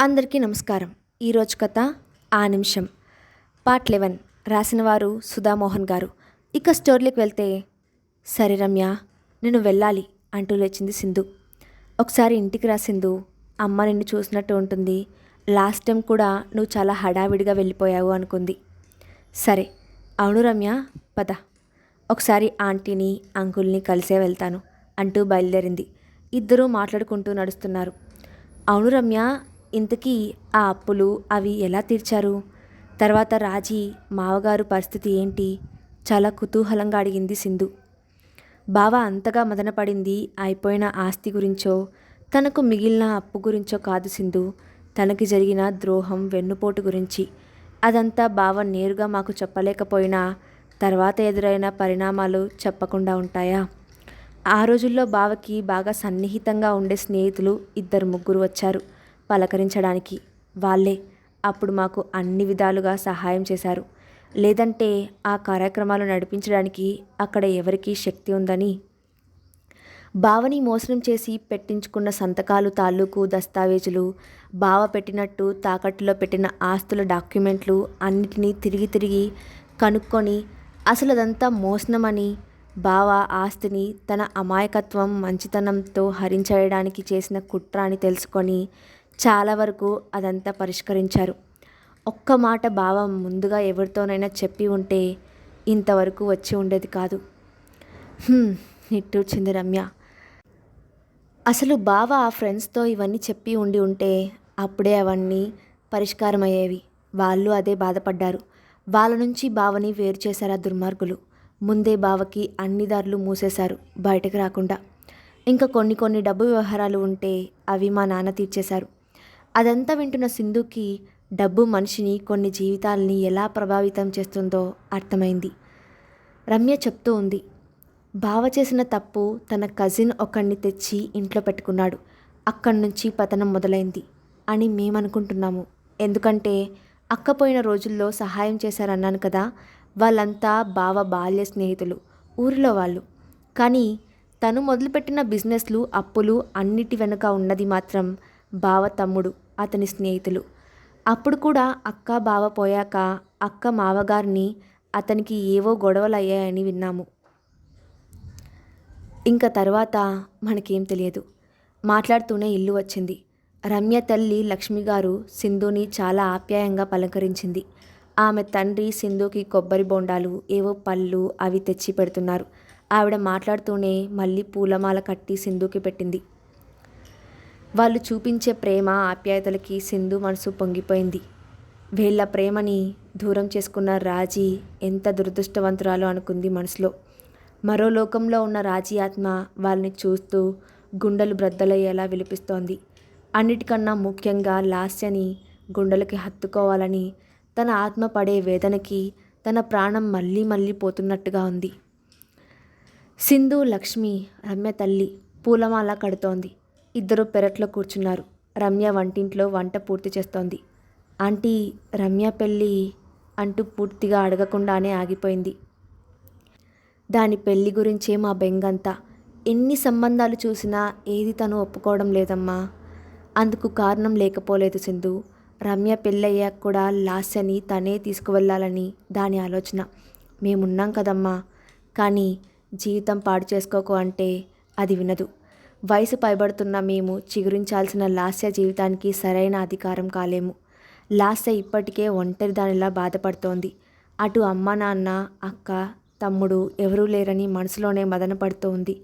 అందరికీ నమస్కారం. ఈరోజు కథ ఆ నిమిషం పార్ట్ 11 రాసినవారు సుధామోహన్ గారు. ఇక స్టోరీలోకి వెళ్తే, సరే రమ్య, నేను వెళ్ళాలి అంటూ లేచింది సింధు. ఒకసారి ఇంటికి రా సింధు, అమ్మ నిన్ను చూసినట్టు ఉంటుంది. లాస్ట్ టైం కూడా నువ్వు చాలా హడావిడిగా వెళ్ళిపోయావు అనుకుంది. సరే, అవును రమ్య, పద, ఒకసారి ఆంటీని అంకుల్ని కలిసే వెళ్తాను అంటూ బయలుదేరింది. ఇద్దరూ మాట్లాడుకుంటూ నడుస్తున్నారు. అవును రమ్య, ఇంతకీ ఆ అప్పులు అవి ఎలా తీర్చారు? తర్వాత రాజీ మావగారు పరిస్థితి ఏంటి? చాలా కుతూహలంగా అడిగింది సింధు. బావ అంతగా మదనపడింది అయిపోయిన ఆస్తి గురించో, తనకు మిగిలిన అప్పు గురించో కాదు సింధు, తనకి జరిగిన ద్రోహం వెన్నుపోటు గురించి. అదంతా బావ నేరుగా మాకు చెప్పలేకపోయినా తర్వాత ఎదురైన పరిణామాలు చెప్పకుండా ఉంటాయా? ఆ రోజుల్లో బావకి బాగా సన్నిహితంగా ఉండే స్నేహితులు ఇద్దరు ముగ్గురు వచ్చారు పలకరించడానికి. వాళ్ళే అప్పుడు మాకు అన్ని విధాలుగా సహాయం చేశారు. లేదంటే ఆ కార్యక్రమాలు నడిపించడానికి అక్కడ ఎవరికీ శక్తి ఉందని. బావని మోసం చేసి పెట్టించుకున్న సంతకాలు తాలూకు దస్తావేజులు, బావ పెట్టినట్టు తాకట్టులో పెట్టిన ఆస్తుల డాక్యుమెంట్లు అన్నిటినీ తిరిగి తిరిగి కనుక్కొని అసలు అదంతా మోసనమని, బావ ఆస్తిని తన అమాయకత్వం మంచితనంతో హరించేయడానికి చేసిన కుట్ర అని తెలుసుకొని చాలా వరకు అదంతా పరిష్కరించారు. ఒక్క మాట బావ ముందుగా ఎవరితోనైనా చెప్పి ఉంటే ఇంతవరకు వచ్చి ఉండేది కాదు. నిట్టూర్చింది రమ్య. అసలు బావ ఆ ఫ్రెండ్స్తో ఇవన్నీ చెప్పి ఉంటే అప్పుడే అవన్నీ పరిష్కారం అయ్యేవి. వాళ్ళు అదే బాధపడ్డారు. వాళ్ళ నుంచి బావని వేరు చేశారు ఆ దుర్మార్గులు. ముందే బావకి అన్ని దారులు మూసేశారు బయటకు రాకుండా. ఇంకా కొన్ని డబ్బు వ్యవహారాలు ఉంటే అవి మా నాన్న తీర్చేశారు. అదంతా వింటున్న సింధుకి డబ్బు మనిషిని, కొన్ని జీవితాలని ఎలా ప్రభావితం చేస్తుందో అర్థమైంది. రమ్య చెప్తూ ఉంది, బావ చేసిన తప్పు తన కజిన్ ఒకడిని తెచ్చి ఇంట్లో పెట్టుకున్నాడు, అక్కడి నుంచి పతనం మొదలైంది అని మేమనుకుంటున్నాము. ఎందుకంటే అక్క పోయిన రోజుల్లో సహాయం చేశారన్నాను కదా, వాళ్ళంతా బావ బాల్య స్నేహితులు, ఊరిలో వాళ్ళు. కానీ తను మొదలుపెట్టిన బిజినెస్లు, అప్పులు అన్నిటి వెనుక ఉన్నది మాత్రం బావ తమ్ముడు, అతని స్నేహితులు. అప్పుడు కూడా అక్క బావ పోయాక అక్క మావగారిని అతనికి ఏవో గొడవలు అయ్యాయని విన్నాము. ఇంకా తర్వాత మనకేం తెలియదు. మాట్లాడుతూనే ఇల్లు వచ్చింది. రమ్య తల్లి లక్ష్మిగారు సింధుని చాలా ఆప్యాయంగా పలకరించింది. ఆమె తండ్రి సింధుకి కొబ్బరి బొండాలు, ఏవో పళ్ళు అవి తెచ్చి పెడుతున్నారు. ఆవిడ మాట్లాడుతూనే మళ్ళీ పూలమాల కట్టి సింధుకి పెట్టింది. వాళ్ళు చూపించే ప్రేమ ఆప్యాయతలకి సింధు మనసు పొంగిపోయింది. వీళ్ళ ప్రేమని దూరం చేసుకున్న రాజీ ఎంత దురదృష్టవంతురాలో అనుకుంది మనసులో. మరో లోకంలో ఉన్న రాజీ ఆత్మ వాళ్ళని చూస్తూ గుండెలు బ్రద్దలయ్యేలా విలిపిస్తోంది. అన్నిటికన్నా ముఖ్యంగా లాస్యని గుండెలకి హత్తుకోవాలని, తన ఆత్మ పడే వేదనకి తన ప్రాణం మళ్ళీ మళ్ళీ పోతున్నట్టుగా ఉంది. సింధు, లక్ష్మి, రమ్య తల్లి పూలమాల కడుతోంది. ఇద్దరు పెరట్లో కూర్చున్నారు. రమ్య వంటింట్లో వంట పూర్తి చేస్తోంది. ఆంటీ, రమ్య పెళ్ళి అంటూ పూర్తిగా అడగకుండానే ఆగిపోయింది. దాని పెళ్ళి గురించే మా బెంగంతా. ఎన్ని సంబంధాలు చూసినా ఏది తను ఒప్పుకోవడం లేదమ్మా. అందుకు కారణం లేకపోలేదు సింధు. రమ్య పెళ్ళయ్యాక కూడా లాస్యని తనే తీసుకువెళ్ళాలని దాని ఆలోచన. మేమున్నాం కదమ్మా. కానీ జీవితం పాడు చేసుకోకు అంటే అది వినదు. వయసు పైబడుతున్న మేము చిగురించాల్సిన లాస్య జీవితానికి సరైన అధికారం కాలేము. లాస్య ఇప్పటికే ఒంటరి దానిలా బాధపడుతోంది. అటు అమ్మ, నాన్న, అక్క, తమ్ముడు ఎవరూ లేరని మనసులోనే మదన పడుతూ ఉంది.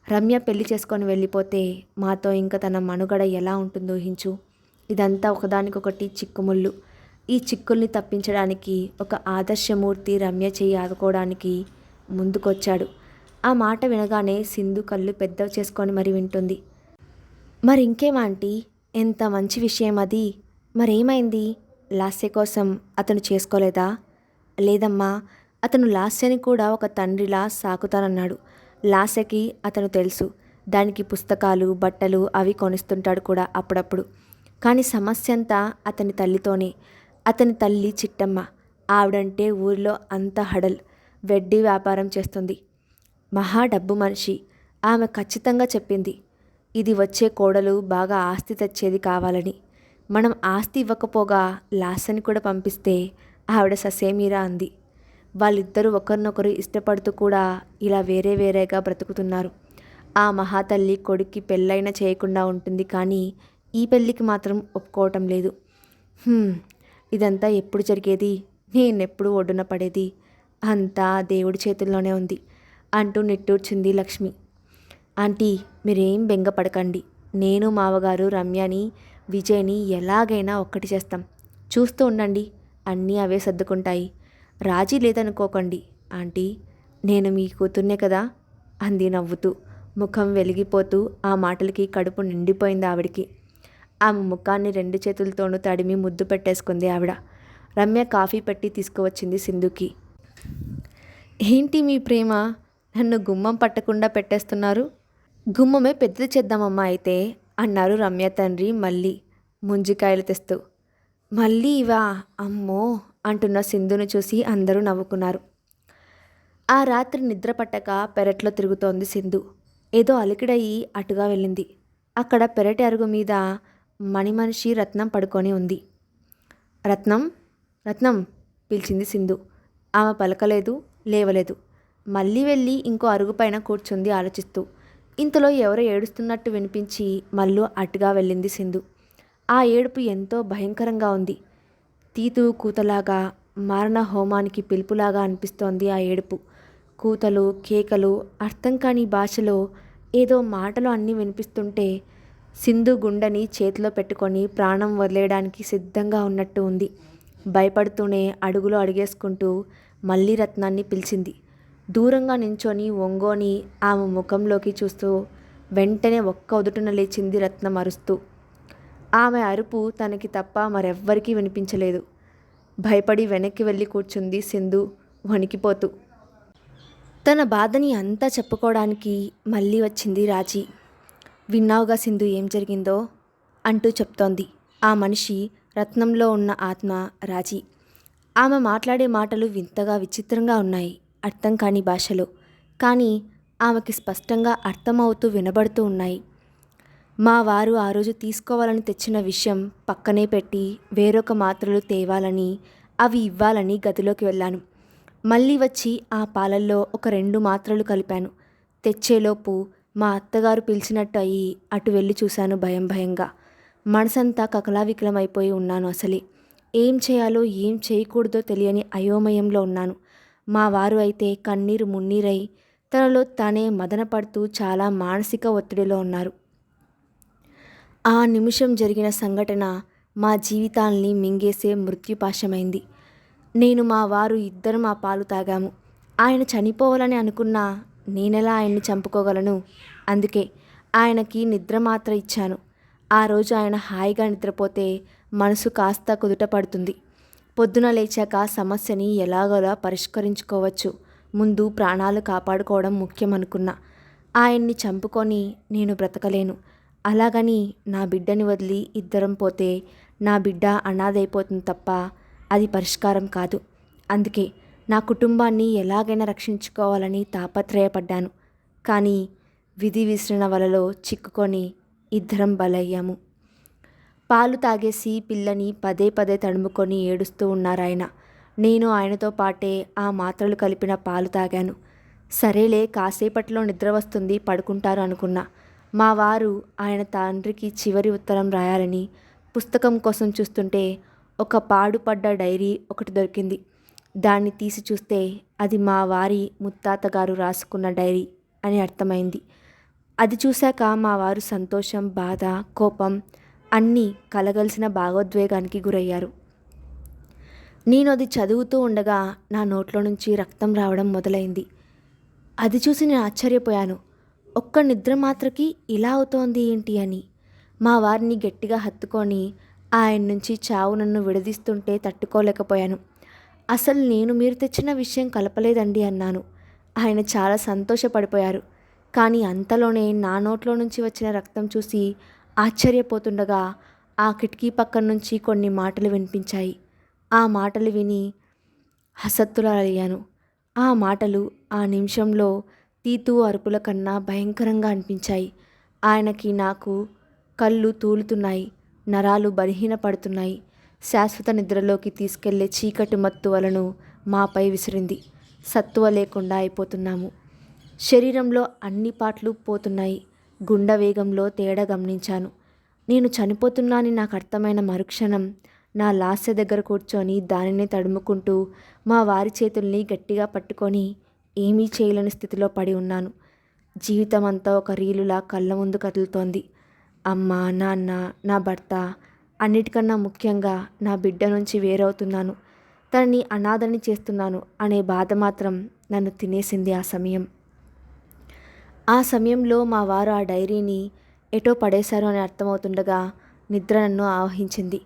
రమ్య పెళ్లి చేసుకొని వెళ్ళిపోతే మాతో ఇంకా తన మనుగడ ఎలా ఉంటుందో ఊహించు. ఇదంతా ఒకదానికొకటి చిక్కుముళ్ళు. ఈ చిక్కుల్ని తప్పించడానికి ఒక ఆదర్శమూర్తి రమ్య చేయి ఆదుకోవడానికి ముందుకొచ్చాడు. ఆ మాట వినగానే సింధు కళ్ళు పెద్దవి చేసుకొని మరి వింటుంది. మరి ఇంకేమాంటీ, ఎంత మంచి విషయం అది. మరేమైంది? లాస్య కోసం అతను చేసుకోలేదా? లేదమ్మా, అతను లాస్యని కూడా ఒక తండ్రిలా సాకుతానన్నాడు. లాస్యకి అతను తెలుసు. దానికి పుస్తకాలు, బట్టలు అవి కొనిస్తుంటాడు కూడా అప్పుడప్పుడు. కానీ సమస్య అంతా అతని తల్లితోనే. అతని తల్లి చిట్టమ్మ. ఆవిడంటే ఊరిలో అంత హడల్. వెడ్డీ వ్యాపారం చేస్తుంది. మహా డబ్బు మనిషి. ఆమె ఖచ్చితంగా చెప్పింది, ఇది వచ్చే కోడలు బాగా ఆస్తి తెచ్చేది కావాలని. మనం ఆస్తి ఇవ్వకపోగా లాస్యని కూడా పంపిస్తే ఆవిడ ససేమిరా అంది. వాళ్ళిద్దరూ ఒకరినొకరు ఇష్టపడుతూ కూడా ఇలా వేరే వేరేగా బ్రతుకుతున్నారు. ఆ మహాతల్లి కొడుక్కి పెళ్ళైనా చేయకుండా ఉంటుంది, కానీ ఈ పెళ్ళికి మాత్రం ఒప్పుకోవటం లేదు. "హ్మ్, ఇదంతా ఎప్పుడు జరిగేది? నేనెప్పుడు ఒడ్డున పడేది? అంతా దేవుడి చేతుల్లోనే ఉంది" అంటూ నిట్టూర్చింది లక్ష్మి. "ఆంటీ, మీరేం బెంగపడకండి. నేను, మావగారు రమ్యని, విజయ్ని ఎలాగైనా ఒక్కటి చేస్తాం. చూస్తూ ఉండండి, అన్నీ అవే సర్దుకుంటాయి. రాజీ లేదనుకోకండి ఆంటీ, నేను మీ కూతుర్నే కదా" అంది నవ్వుతూ. ముఖం వెలిగిపోతూ ఆ మాటలకి కడుపు నిండిపోయింది ఆవిడికి. ఆమె ముఖాన్ని 2 చేతులతోనూ తడిమి ముద్దు పెట్టేసుకుంది ఆవిడ. రమ్య కాఫీ పెట్టి తీసుకువచ్చింది సింధుకి. "ఏంటి మీ ప్రేమ? నన్ను గుమ్మం పట్టకుండా పెట్టేస్తున్నారు." "గుమ్మమే పెద్దది చేద్దామమ్మా అయితే" అన్నారు రమ్య తండ్రి మళ్ళీ ముంజికాయలు తెస్తూ. "మళ్ళీ ఇవా? అమ్మో" అంటున్న సింధును చూసి అందరూ నవ్వుకున్నారు. ఆ రాత్రి నిద్ర పట్టక పెరట్లో తిరుగుతోంది సింధు. ఏదో అలికిడయి అటుగా వెళ్ళింది. అక్కడ పెరటి అరుగు మీద మనిమనిషి రత్నం పడుకొని ఉంది. "రత్నం, రత్నం" పిలిచింది సింధు. ఆమె పలకలేదు, లేవలేదు. మళ్ళీ వెళ్ళి ఇంకో అరుగుపైన కూర్చుంది ఆలోచిస్తూ. ఇంతలో ఎవరో ఏడుస్తున్నట్టు వినిపించి మళ్ళీ అటుగా వెళ్ళింది సింధు. ఆ ఏడుపు ఎంతో భయంకరంగా ఉంది. తీతు కూతలాగా, మారణ హోమానికి పిలుపులాగా అనిపిస్తోంది ఆ ఏడుపు. కూతలు, కేకలు, అర్థం కాని భాషలో ఏదో మాటలు అన్నీ వినిపిస్తుంటే సింధు గుండెని చేతిలో పెట్టుకొని ప్రాణం వదిలేయడానికి సిద్ధంగా ఉన్నట్టు ఉంది. భయపడుతూనే అడుగులో అడుగేసుకుంటూ మళ్ళీ రత్నాన్ని పిలిచింది. దూరంగా నించొని ఒంగోని ఆమె ముఖంలోకి చూస్తూ వెంటనే ఒక్క ఉదుటున లేచింది రత్నం అరుస్తూ. ఆమె అరుపు తనకి తప్ప మరెవ్వరికీ వినిపించలేదు. భయపడి వెనక్కి వెళ్ళి కూర్చుంది సింధు వణికిపోతూ. తన బాధని అంతా చెప్పుకోవడానికి మళ్ళీ వచ్చింది రాజీ. "విన్నావుగా సింధు ఏం జరిగిందో" అంటూ చెప్తోంది. ఆ మనిషి రత్నంలో ఉన్న ఆత్మ రాజీ. ఆమె మాట్లాడే మాటలు వింతగా విచిత్రంగా ఉన్నాయి, అర్థం కాని భాషలో. కానీ ఆమెకి స్పష్టంగా అర్థమవుతూ వినబడుతూ ఉన్నాయి. "మా వారు ఆ రోజు తీసుకోవాలని తెచ్చిన విషయం పక్కనే పెట్టి వేరొక మాత్రలు తేవాలని, అవి ఇవ్వాలని గదిలోకి వెళ్ళాను. మళ్ళీ వచ్చి ఆ పాలల్లో ఒక 2 మాత్రలు కలిపాను. తెచ్చేలోపు మా అత్తగారు పిలిచినట్టు అయ్యి అటు వెళ్ళి చూశాను భయం భయంగా. మనసంతా కకలావికలమైపోయి ఉన్నాను. అసలే ఏం చేయాలో ఏం చేయకూడదో తెలియని అయోమయంలో ఉన్నాను. మా వారు అయితే కన్నీరు మున్నీరై తనలో తానే మదన పడుతూ చాలా మానసిక ఒత్తిడిలో ఉన్నారు. ఆ నిమిషం జరిగిన సంఘటన మా జీవితాల్ని మింగేసే మృత్యుపాశమైంది. నేను, మా వారు ఇద్దరం ఆ పాలు తాగాము. ఆయన చనిపోవాలని అనుకున్నా నేనెలా ఆయన్ని చంపుకోగలను? అందుకే ఆయనకి నిద్ర మాత్ర ఇచ్చాను. ఆ రోజు ఆయన హాయిగా నిద్రపోతే మనసు కాస్త కుదుట పడుతుంది. పొద్దున లేచాక సమస్యని ఎలాగోలా పరిష్కరించుకోవచ్చు. ముందు ప్రాణాలు కాపాడుకోవడం ముఖ్యం అనుకున్నా. ఆయన్ని చంపుకొని నేను బ్రతకలేను. అలాగని నా బిడ్డని వదిలి ఇద్దరం పోతే నా బిడ్డ అనాథైపోతుంది తప్ప అది పరిష్కారం కాదు. అందుకే నా కుటుంబాన్ని ఎలాగైనా రక్షించుకోవాలని తాపత్రయపడ్డాను. కానీ విధి విసిరిన వలలో చిక్కుకొని ఇద్దరం బలయ్యాము." పాలు తాగేసి పిల్లని పదే పదే తడుముకొని ఏడుస్తూ ఉన్నారాయన. నేను ఆయనతో పాటే ఆ మాత్రలు కలిపిన పాలు తాగాను. సరేలే, కాసేపట్లో నిద్ర వస్తుంది, పడుకుంటారు అనుకున్నా. మా వారు ఆయన తండ్రికి చివరి ఉత్తరం రాయాలని పుస్తకం కోసం చూస్తుంటే ఒక పాడుపడ్డ డైరీ ఒకటి దొరికింది. దాన్ని తీసి చూస్తే అది మా వారి ముత్తాతగారు రాసుకున్న డైరీ అని అర్థమైంది. అది చూశాక మా వారు సంతోషం, బాధ, కోపం అన్నీ కలగలిసిన భావోద్వేగానికి గురయ్యారు. నేను అది చదువుతూ ఉండగా నా నోట్లో నుంచి రక్తం రావడం మొదలైంది. అది చూసి నేను ఆశ్చర్యపోయాను. ఒక్క నిద్ర మాత్రకి ఇలా అవుతోంది ఏంటి అని. మా వారిని గట్టిగా హత్తుకొని ఆయన నుంచి చావు నన్ను విడదీస్తుంటే తట్టుకోలేకపోయాను. "అసలు నేను మీరు తెచ్చిన విషయం కలపలేదండి" అన్నాను. ఆయన చాలా సంతోషపడిపోయారు. కానీ అంతలోనే నా నోట్లో నుంచి వచ్చిన రక్తం చూసి ఆశ్చర్యపోతుండగా ఆ కిటికీ పక్కన నుంచి కొన్ని మాటలు వినిపించాయి. ఆ మాటలు విని హసత్తులయ్యాను. ఆ మాటలు ఆ నిమిషంలో తీతూ అరుపుల కన్నా భయంకరంగా అనిపించాయి. ఆయనకి నాకు కళ్ళు తూలుతున్నాయి. నరాలు బలహీనపడుతున్నాయి. శాశ్వత నిద్రలోకి తీసుకెళ్లే చీకటి మత్తు వలను మాపై విసిరింది. సత్తువ లేకుండా అయిపోతున్నాము. శరీరంలో అన్ని పార్ట్లు పోతున్నాయి. గుండె వేగంలో తేడా గమనించాను. నేను చనిపోతున్నానని నాకు అర్థమైన మరుక్షణం నా లాస్య దగ్గర కూర్చొని దానిని తడుముకుంటూ మా వారి చేతుల్ని గట్టిగా పట్టుకొని ఏమీ చేయలేని స్థితిలో పడి ఉన్నాను. జీవితం అంతా ఒక రీలులా కళ్ళ ముందు కదులుతోంది. అమ్మ, నాన్న, నా భర్త, అన్నిటికన్నా ముఖ్యంగా నా బిడ్డ నుంచి వేరవుతున్నాను, తనని అనాథని చేస్తున్నాను అనే బాధ మాత్రం నన్ను తినేసింది. ఆ సమయంలో మా వారు ఆ డైరీని ఎటో పడేశారు అని అర్థమవుతుండగా నిద్ర నన్ను ఆవహించింది.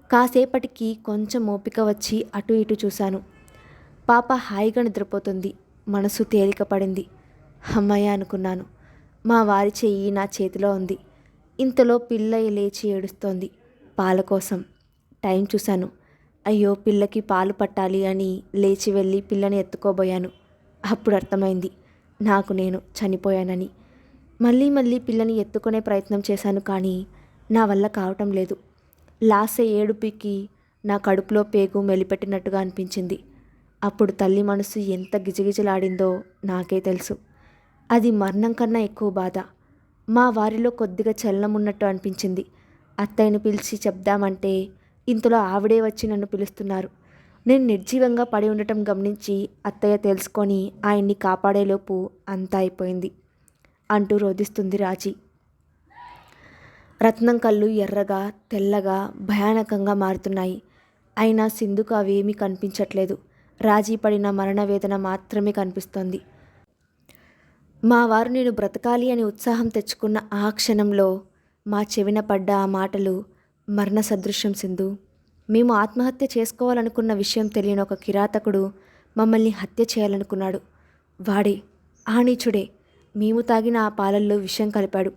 కాసేపటికి కొంచెం ఓపిక వచ్చి అటు ఇటు చూశాను. పాప హాయిగా నిద్రపోతుంది. మనసు తేలిక పడింది. అమ్మయ్య అనుకున్నాను. మా వారి చెయ్యి నా చేతిలో ఉంది. ఇంతలో పిల్ల లేచి ఏడుస్తోంది పాల కోసం. టైం చూశాను. అయ్యో, పిల్లకి పాలు పట్టాలి అని లేచి వెళ్ళి పిల్లని ఎత్తుకోబోయాను. అప్పుడు అర్థమైంది నాకు నేను చనిపోయానని. మళ్ళీ పిల్లని ఎత్తుకునే ప్రయత్నం చేశాను, కానీ నా వల్ల కావటం లేదు. లాసే ఏడుపుకి నా కడుపులో పేగు మెలిపెట్టినట్టుగా అనిపించింది. అప్పుడు తల్లి మనసు ఎంత గిజగిజలాడిందో నాకే తెలుసు. అది మరణం కన్నా ఎక్కువ బాధ. మా వారిలో కొద్దిగా చలనం ఉన్నట్టు అనిపించింది. అత్తయ్యను పిలిచి చెప్దామంటే ఇంతలో ఆవిడే వచ్చి నన్ను పిలుస్తున్నారు. నేను నిర్జీవంగా పడి ఉండటం గమనించి అత్తయ్య తెలుసుకొని ఆయన్ని కాపాడేలోపు అంతా అయిపోయింది అంటూ రోదిస్తుంది రాజీ. రత్నం కళ్ళు ఎర్రగా, తెల్లగా, భయానకంగా మారుతున్నాయి. అయినా సింధుకు అవేమీ కనిపించట్లేదు. రాజీ పడిన మరణవేదన మాత్రమే కనిపిస్తోంది. మా వారు నేను బ్రతకాలి అని ఉత్సాహం తెచ్చుకున్న ఆ క్షణంలో మా చెవిన పడ్డ ఆ మాటలు మరణ సదృశ్యం. సింధు, మేము ఆత్మహత్య చేసుకోవాలనుకున్న విషయం తెలియని ఒక కిరాతకుడు మమ్మల్ని హత్య చేయాలనుకున్నాడు. వాడే, ఆ నీచుడే మేము తాగిన ఆ పాలల్లో విషం కలిపాడు.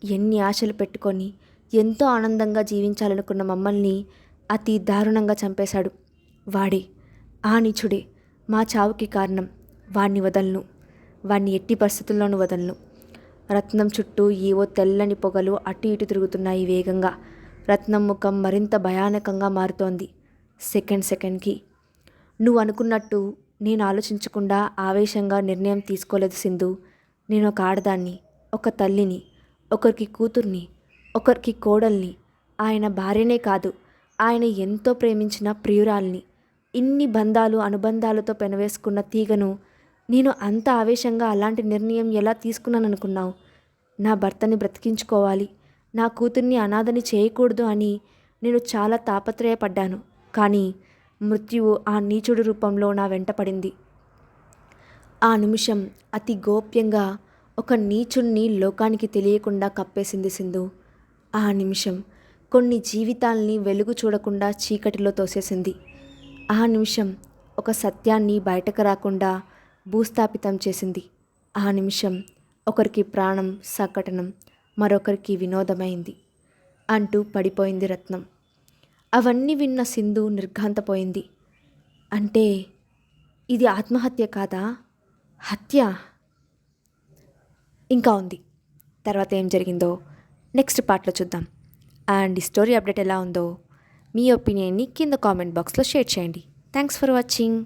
ఎన్ని ఆశలు పెట్టుకొని ఎంతో ఆనందంగా జీవించాలనుకున్న మమ్మల్ని అతి దారుణంగా చంపేశాడు. వాడే, ఆ నీచుడే మా చావుకి కారణం. వాణ్ణి వదలను, వాణ్ణి ఎట్టి పరిస్థితుల్లోనూ వదలను. రత్నం చుట్టూ ఏవో తెల్లని పొగలు అటు ఇటు తిరుగుతున్నాయి వేగంగా. రత్నం ముఖం మరింత భయానకంగా మారుతోంది సెకండ్కి. నువ్వు అనుకున్నట్టు నేను ఆలోచించకుండా ఆవేశంగా నిర్ణయం తీసుకోలేదు సింధు. నేను ఒక ఆడదాన్ని, ఒక తల్లిని, ఒకరికి కూతుర్ని, ఒకరికి కోడల్ని, ఆయన భార్యనే కాదు, ఆయన ఎంతో ప్రేమించిన ప్రియురాల్ని. ఇన్ని బంధాలు అనుబంధాలతో పెనవేసుకున్న తీగను నేను అంత ఆవేశంగా అలాంటి నిర్ణయం ఎలా తీసుకున్నాననుకున్నావు? నా భర్తని బ్రతికించుకోవాలి, నా కూతుర్ని అనాథని చేయకూడదు అని నేను చాలా తాపత్రయపడ్డాను. కానీ మృత్యువు ఆ నీచుడి రూపంలో నా వెంట పడింది. ఆ నిమిషం అతి గోప్యంగా ఒక నీచుణ్ణి లోకానికి తెలియకుండా కప్పేసింది సింధు. ఆ నిమిషం కొన్ని జీవితాల్ని వెలుగు చూడకుండా చీకటిలో తోసేసింది. ఆ నిమిషం ఒక సత్యాన్ని బయటకు రాకుండా భూస్థాపితం చేసింది. ఆ నిమిషం ఒకరికి ప్రాణం సకటనం, మరొకరికి వినోదమైంది అంటూ పడిపోయింది రత్నం. అవన్నీ విన్న సింధు నిర్ఘాంతపోయింది. అంటే ఇది ఆత్మహత్య కాదా, హత్య? ఇంకా ఉంది. తర్వాత ఏం జరిగిందో నెక్స్ట్ పార్ట్లో చూద్దాం. అండ్ ఈ స్టోరీ అప్డేట్ ఎలా ఉందో మీ ఒపీనియన్ని కింద కామెంట్ బాక్స్లో షేర్ చేయండి. Thanks for watching.